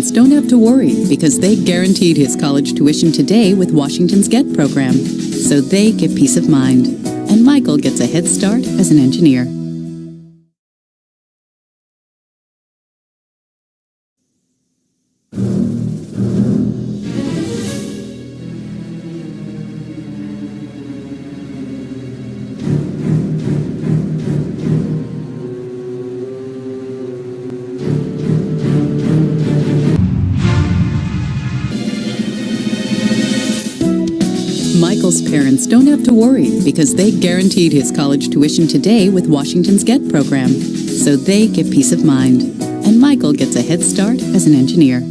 parents don't have to worry because they guaranteed his college tuition today with Washington's GET program. So they get peace of mind. And Michael gets a head start as an engineer. Michael's parents don't have to worry because they guaranteed his college tuition today with Washington's GET program. So they get peace of mind. And Michael gets a head start as an engineer.